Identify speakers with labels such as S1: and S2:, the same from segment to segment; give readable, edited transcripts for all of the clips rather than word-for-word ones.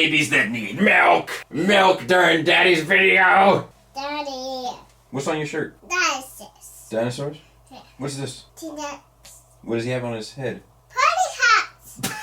S1: babies that need milk. Milk during Daddy's video.
S2: Daddy.
S1: What's on your shirt?
S2: Dinosaurs.
S1: Dinosaurs?
S2: Yeah.
S1: What's this?
S2: T-Rex.
S1: What does he have on his head?
S2: Party hats.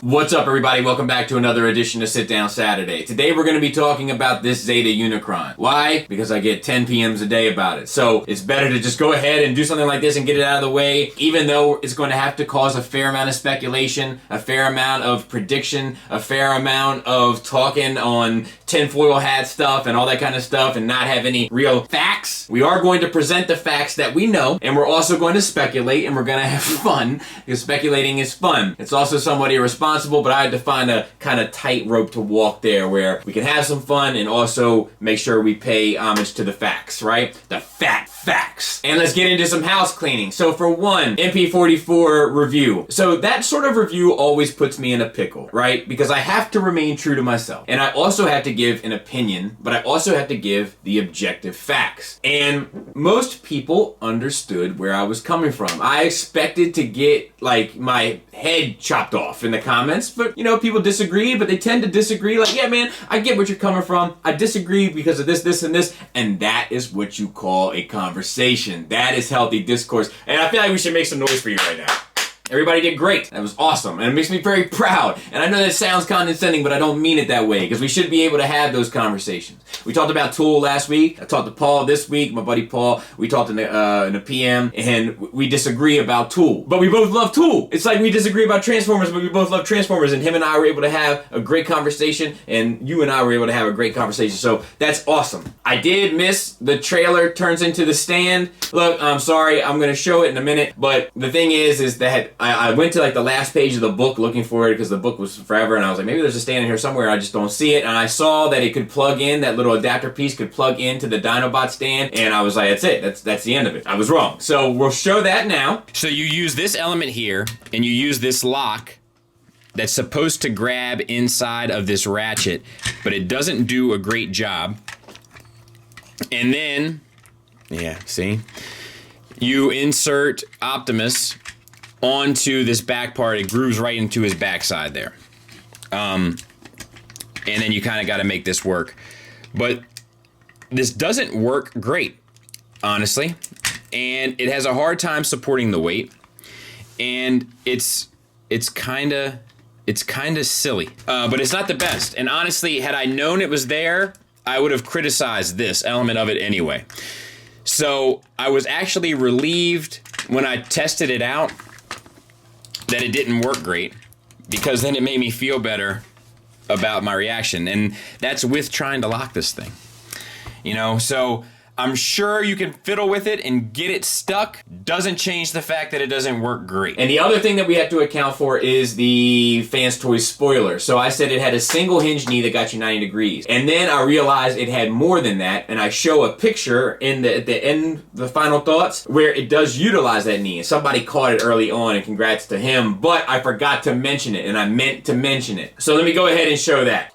S1: What's up, everybody? Welcome back to another edition of Sit Down Saturday. Today we're going to be talking about this Zeta Unicron. Why? Because I get 10 PMs a day about it. So it's better to just go ahead and do something like this and get it out of the way, even though it's going to have to cause a fair amount of speculation, a fair amount of prediction, a fair amount of talking on tinfoil hat stuff and all that kind of stuff and not have any real facts. We are going to present the facts that we know, and we're also going to speculate, and we're going to have fun, because speculating is fun. It's also somewhat irresponsible, but I had to find a kind of tight rope to walk there where we can have some fun and also make sure we pay homage to the facts, right? The facts. And let's get into some house cleaning. So for one, MP44 review. So that sort of review always puts me in a pickle, right? Because I have to remain true to myself. And I also have to give an opinion, but I also have to give the objective facts. And most people understood where I was coming from. I expected to get like my head chopped off in the comments, but you know, people disagree, but they tend to disagree like, yeah man, I get what you're coming from. I disagree because of this, and this, and that is what you call a conversation. That is healthy discourse. And I feel like we should make some noise for you right now. Everybody did great. That was awesome. And it makes me very proud. And I know that sounds condescending, but I don't mean it that way, because we should be able to have those conversations. We talked about Tool last week. I talked to Paul this week, my buddy Paul. We talked in the PM, and we disagree about Tool. But we both love Tool. It's like we disagree about Transformers, but we both love Transformers. And him and I were able to have a great conversation, and you and I were able to have a great conversation. So that's awesome. I did miss the trailer turns into the stand. Look, I'm sorry. I'm going to show it in a minute. But the thing is that I went to like the last page of the book looking for it because the book was forever, and I was like, maybe there's a stand in here somewhere, I just don't see it. And I saw that it could plug in, that little adapter piece could plug into the Dinobot stand, and I was like, that's it, that's the end of it. I was wrong. So we'll show that now.
S3: So you use this element here, and you use this lock that's supposed to grab inside of this ratchet, but it doesn't do a great job. And then, yeah, see? You insert Optimus onto this back part. It grooves right into his backside there. And then you kind of got to make this work. But this doesn't work great, honestly. And it has a hard time supporting the weight. And it's kind of silly. But it's not the best. And honestly, had I known it was there, I would have criticized this element of it anyway. So I was actually relieved when I tested it out that it didn't work great, because then it made me feel better about my reaction. And that's with trying to lock this thing. You know, so I'm sure you can fiddle with it and get it stuck. Doesn't change the fact that it doesn't work great.
S1: And the other thing that we have to account for is the Fans Toys spoiler. So I said it had a single hinge knee that got you 90 degrees. And then I realized it had more than that, and I show a picture in at the end, the final thoughts, where it does utilize that knee. And somebody caught it early on, and congrats to him, but I forgot to mention it, and I meant to mention it. So let me go ahead and show that.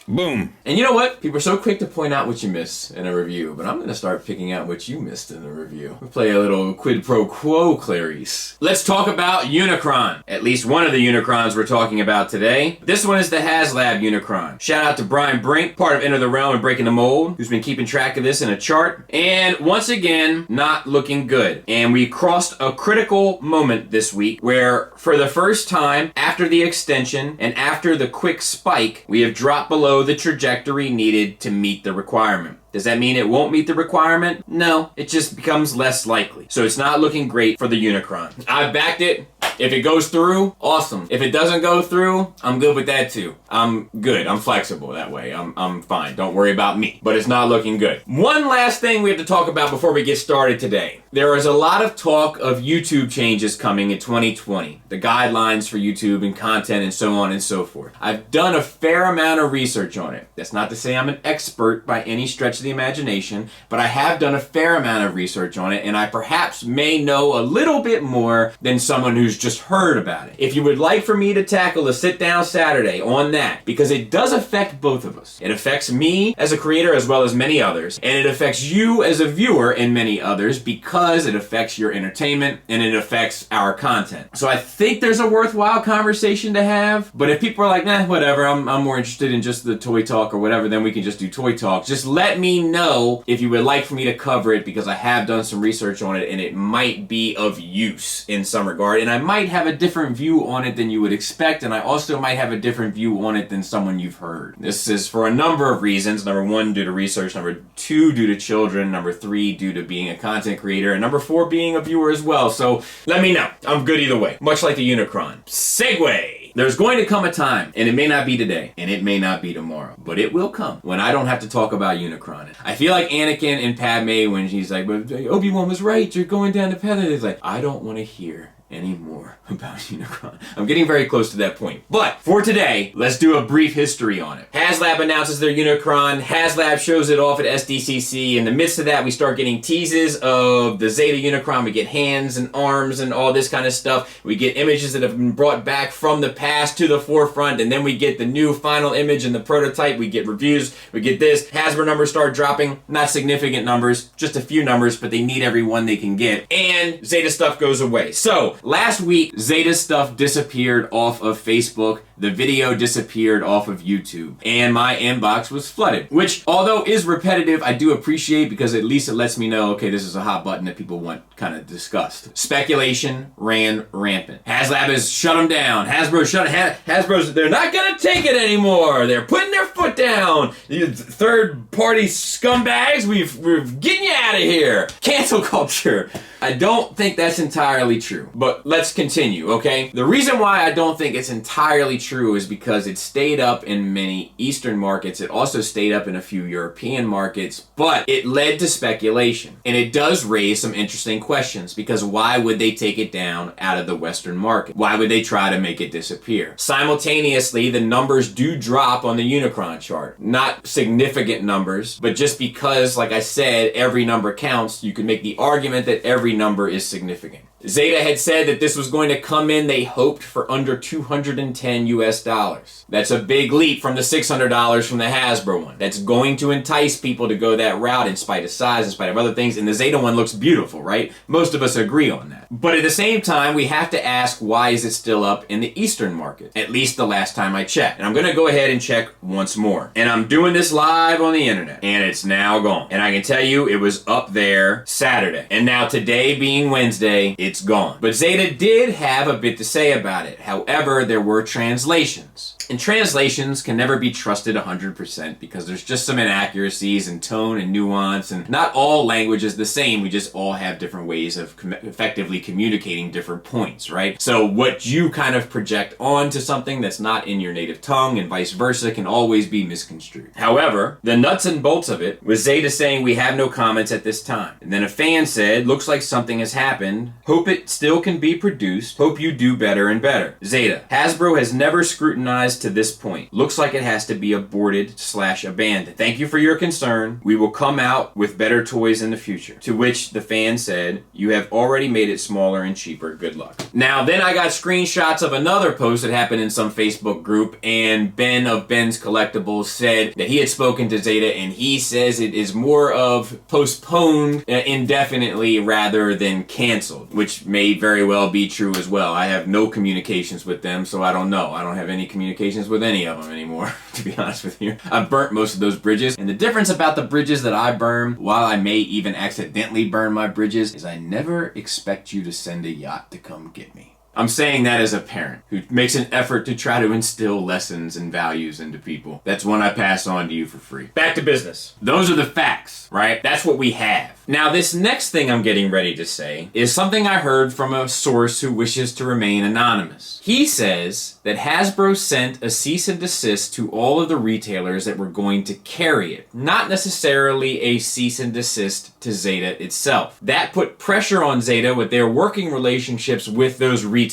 S3: Boom.
S1: And you know what? People are so quick to point out what you miss in a review, but I'm going to start picking out what you missed in a review. We'll play a little quid pro quo, Clarice. Let's talk about Unicron. At least one of the Unicrons we're talking about today. This one is the HasLab Unicron. Shout out to Brian Brink, part of Enter the Realm and Breaking the Mold, who's been keeping track of this in a chart. And once again, not looking good. And we crossed a critical moment this week where, for the first time, after the extension and after the quick spike, we have dropped below the trajectory needed to meet the requirement. Does that mean it won't meet the requirement? No, it just becomes less likely. So it's not looking great for the Unicron. I've backed it. If it goes through, awesome. If it doesn't go through, I'm good with that too. I'm good. I'm flexible that way. I'm fine. Don't worry about me. But it's not looking good. One last thing we have to talk about before we get started today. There is a lot of talk of YouTube changes coming in 2020. The guidelines for YouTube and content and so on and so forth. I've done a fair amount of research on it. That's not to say I'm an expert by any stretch of the imagination, but I have done a fair amount of research on it, and I perhaps may know a little bit more than someone who's just just heard about it. If you would like for me to tackle a sit-down Saturday on that, because it does affect both of us. It affects me as a creator as well as many others, and it affects you as a viewer and many others because it affects your entertainment and it affects our content. So I think there's a worthwhile conversation to have, but if people are like, nah, whatever, I'm more interested in just the toy talk or whatever, then we can just do toy talk. Just let me know if you would like for me to cover it, because I have done some research on it and it might be of use in some regard, and I might have a different view on it than you would expect, and I also might have a different view on it than someone you've heard. This is for a number of reasons. Number one, due to research. Number two, due to children. Number three, due to being a content creator. And number four, being a viewer as well. So let me know. I'm good either way. Much like the Unicron. Segue! There's going to come a time, and it may not be today, and it may not be tomorrow, but it will come when I don't have to talk about Unicron. I feel like Anakin and Padme when she's like, but Obi-Wan was right, you're going down the path. It's like, I don't want to hear anymore about Unicron. I'm getting very close to that point. But for today, let's do a brief history on it. HasLab announces their Unicron. HasLab shows it off at SDCC. In the midst of that, we start getting teases of the Zeta Unicron. We get hands and arms and all this kind of stuff. We get images that have been brought back from the past to the forefront, and then we get the new final image and the prototype. We get reviews. We get this. Hasbro numbers start dropping. Not significant numbers, just a few numbers, but they need every one they can get. And Zeta stuff goes away. So last week, Zeta stuff disappeared off of Facebook. The video disappeared off of YouTube. And my inbox was flooded. Which, although is repetitive, I do appreciate, because at least it lets me know, okay, this is a hot button that people want kind of discussed. Speculation ran rampant. HasLab has shut them down. Hasbro's, they're not gonna take it anymore. They're putting their foot down. You third-party scumbags, we're getting you out of here. Cancel culture. I don't think that's entirely true, but let's continue, okay? The reason why I don't think it's entirely true is because it stayed up in many Eastern markets. It also stayed up in a few European markets, but it led to speculation. And it does raise some interesting questions, because why would they take it down out of the Western market? Why would they try to make it disappear? Simultaneously, the numbers do drop on the Unicron chart. Not significant numbers, but just because, like I said, every number counts, you can make the argument that every number is significant. Zeta had said that this was going to come in, they hoped, for under $210 US. That's a big leap from the $600 from the Hasbro one. That's going to entice people to go that route in spite of size, in spite of other things, and the Zeta one looks beautiful, right? Most of us agree on that. But at the same time, we have to ask, why is it still up in the Eastern market? At least the last time I checked. And I'm going to go ahead and check once more. And I'm doing this live on the internet, and it's now gone. And I can tell you, it was up there Saturday. And now today being Wednesday, it's gone. But Zeta did have a bit to say about it. However, there were translations. And translations can never be trusted 100% because there's just some inaccuracies in tone and nuance, and not all language is the same. We just all have different ways of effectively communicating different points, right? So what you kind of project onto something that's not in your native tongue and vice versa can always be misconstrued. However, the nuts and bolts of it was Zeta saying, we have no comments at this time. And then a fan said, looks like something has happened. Hope it still can be produced. Hope you do better and better. Zeta, Hasbro has never scrutinized to this point. Looks like it has to be aborted/abandoned. Thank you for your concern. We will come out with better toys in the future. To which the fan said, you have already made it smaller and cheaper. Good luck. Now, then I got screenshots of another post that happened in some Facebook group, and Ben of Ben's Collectibles said that he had spoken to Zeta, and he says it is more of postponed indefinitely rather than canceled, which may very well be true as well. I have no communications with them, so I don't know. I don't have any communications with any of them anymore, to be honest with you. I've burnt most of those bridges, and the difference about the bridges that I burn, while I may even accidentally burn my bridges, is I never expect you to send a yacht to come get me. I'm saying that as a parent who makes an effort to try to instill lessons and values into people. That's one I pass on to you for free. Back to business. Those are the facts, right? That's what we have. Now, this next thing I'm getting ready to say is something I heard from a source who wishes to remain anonymous. He says that Hasbro sent a cease and desist to all of the retailers that were going to carry it, not necessarily a cease and desist to Zeta itself. That put pressure on Zeta with their working relationships with those retailers.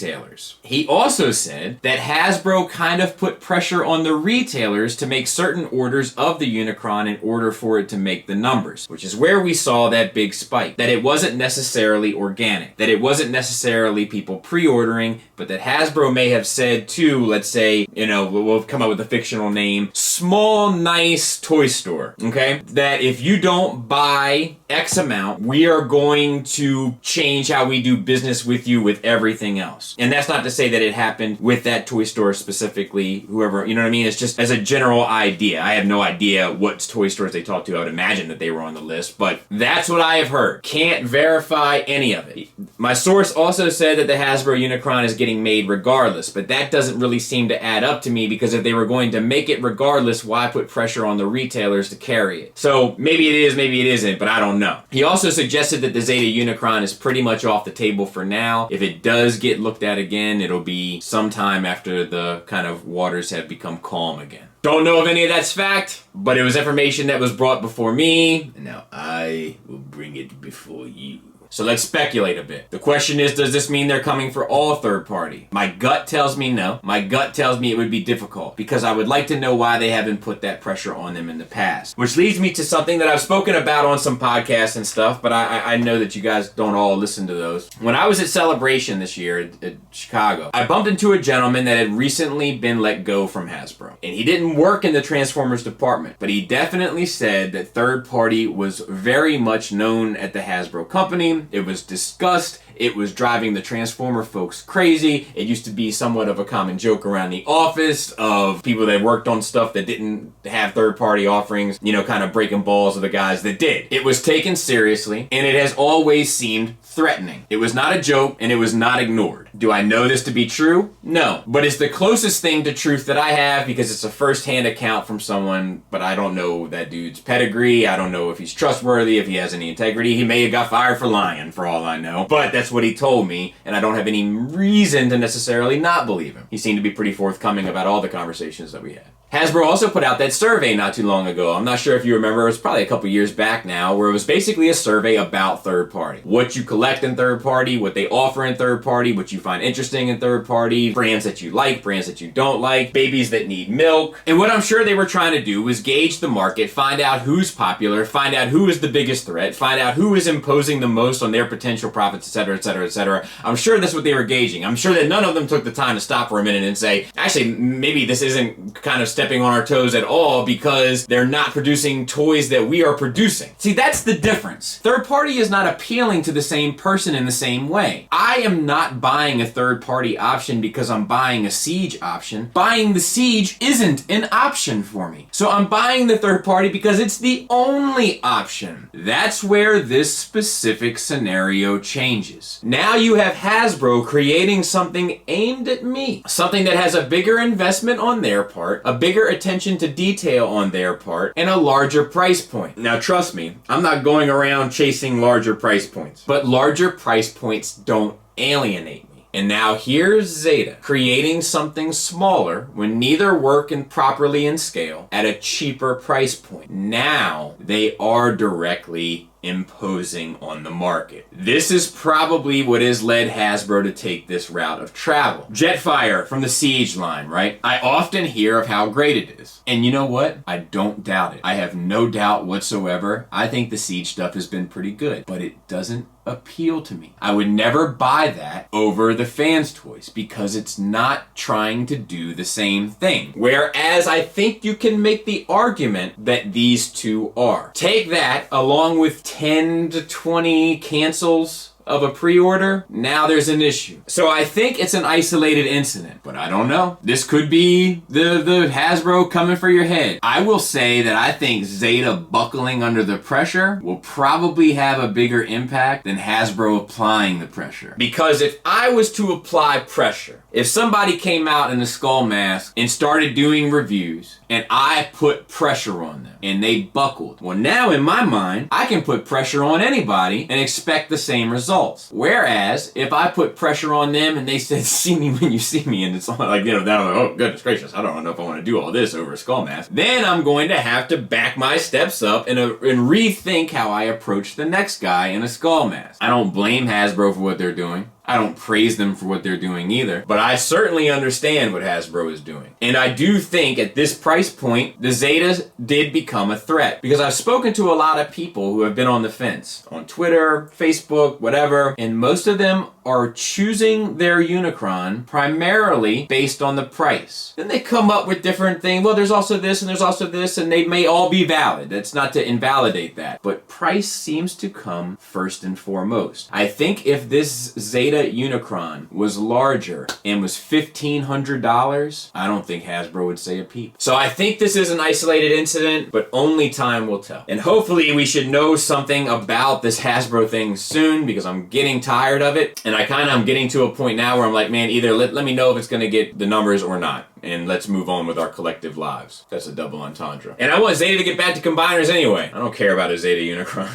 S1: He also said that Hasbro kind of put pressure on the retailers to make certain orders of the Unicron in order for it to make the numbers, which is where we saw that big spike. That it wasn't necessarily organic. That it wasn't necessarily people pre-ordering. but that Hasbro may have said to, let's say, we'll come up with a fictional name, Small Nice Toy Store, okay? That if you don't buy X amount, we are going to change how we do business with you with everything else. And that's not to say that it happened with that toy store specifically, whoever, you know what I mean? It's just as a general idea. I have no idea what toy stores they talked to. I would imagine that they were on the list, but that's what I have heard. Can't verify any of it. My source also said that the Hasbro Unicron is getting made regardless, but that doesn't really seem to add up to me, because if they were going to make it regardless, why put pressure on the retailers to carry it? So maybe it is, maybe it isn't, but I don't know. He also suggested that the Zeta Unicron is pretty much off the table for now. If it does get looked at again, it'll be sometime after the kind of waters have become calm again. Don't know if any of that's fact, but it was information that was brought before me, and now I will bring it before you. So let's speculate a bit. The question is, does this mean they're coming for all third party? My gut tells me no. My gut tells me it would be difficult, because I would like to know why they haven't put that pressure on them in the past. Which leads me to something that I've spoken about on some podcasts and stuff, but I know that you guys don't all listen to those. When I was at Celebration this year at Chicago, I bumped into a gentleman that had recently been let go from Hasbro. And he didn't work in the Transformers department, but he definitely said that third party was very much known at the Hasbro company. It was discussed. It was driving the Transformer folks crazy. It used to be somewhat of a common joke around the office of people that worked on stuff that didn't have third-party offerings, kind of breaking balls of the guys that did. It was taken seriously, and it has always seemed threatening. It was not a joke, and it was not ignored. Do I know this to be true? No. But it's the closest thing to truth that I have, because it's a first-hand account from someone, but I don't know that dude's pedigree. I don't know if he's trustworthy, if he has any integrity. He may have got fired for lying, for all I know. But that's what he told me, and I don't have any reason to necessarily not believe him. He seemed to be pretty forthcoming about all the conversations that we had. Hasbro also put out that survey not too long ago. I'm not sure if you remember, it was probably a couple years back now, where it was basically a survey about third party. What you collect in third party, what they offer in third party, what you find interesting in third party, brands that you like, brands that you don't like, babies that need milk. And what I'm sure they were trying to do was gauge the market, find out who's popular, find out who is the biggest threat, find out who is imposing the most on their potential profits, etc., etc., etc. I'm sure that's what they were gauging. I'm sure that none of them took the time to stop for a minute and say, actually, maybe this isn't kind of stepping on our toes at all, because they're not producing toys that we are producing. See, that's the difference. Third party is not appealing to the same person in the same way. I am not buying a third party option because I'm buying a Siege option. Buying the Siege isn't an option for me. So I'm buying the third party because it's the only option. That's where this specific scenario changes. Now you have Hasbro creating something aimed at me. Something that has a bigger investment on their part, a bigger attention to detail on their part, and a larger price point. Now trust me, I'm not going around chasing larger price points, but larger price points don't alienate me. And now here's Zeta creating something smaller when neither work properly in scale at a cheaper price point. Now they are directly imposing on the market. This is probably what has led Hasbro to take this route of travel. Jetfire from the Siege line, right? I often hear of how great it is. And you know what? I don't doubt it. I have no doubt whatsoever. I think the Siege stuff has been pretty good, but it doesn't appeal to me. I would never buy that over the fans' toys because it's not trying to do the same thing. Whereas I think you can make the argument that these two are. Take that along with 10 to 20 cancels of a pre-order, now there's an issue. So I think it's an isolated incident, but I don't know. This could be the Hasbro coming for your head. I will say that I think Zeta buckling under the pressure will probably have a bigger impact than Hasbro applying the pressure. Because if I was to apply pressure, if somebody came out in a skull mask and started doing reviews and I put pressure on them and they buckled, well now in my mind, I can put pressure on anybody and expect the same results. Whereas if I put pressure on them and they said, see me when you see me, and it's like, then I'm like, oh goodness gracious, I don't know if I want to do all this over a skull mask, then I'm going to have to back my steps up and rethink how I approach the next guy in a skull mask. I don't blame Hasbro for what they're doing. I don't praise them for what they're doing either, but I certainly understand what Hasbro is doing. And I do think at this price point, the Zetas did become a threat, because I've spoken to a lot of people who have been on the fence on Twitter, Facebook, whatever, and most of them are choosing their Unicron primarily based on the price. Then they come up with different things. Well, there's also this and there's also this, and they may all be valid. That's not to invalidate that. But price seems to come first and foremost. I think if this Zeta Unicron was larger and was $1,500, I don't think Hasbro would say a peep. So I think this is an isolated incident, but only time will tell. And hopefully we should know something about this Hasbro thing soon, because I'm getting tired of it. And I'm getting to a point now where I'm like, man, either let me know if it's gonna get the numbers or not, and let's move on with our collective lives. That's a double entendre. And I want Zeta to get back to combiners anyway. I don't care about a Zeta Unicron.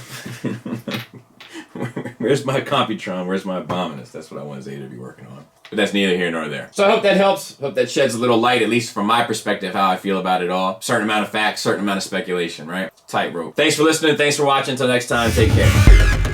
S1: Where's my Computron? Where's my Abominus? That's what I want Zeta to be working on. But that's neither here nor there. So I hope that helps. Hope that sheds a little light, at least from my perspective, how I feel about it all. Certain amount of facts, certain amount of speculation, right? Tightrope. Thanks for listening. Thanks for watching. Until next time, take care.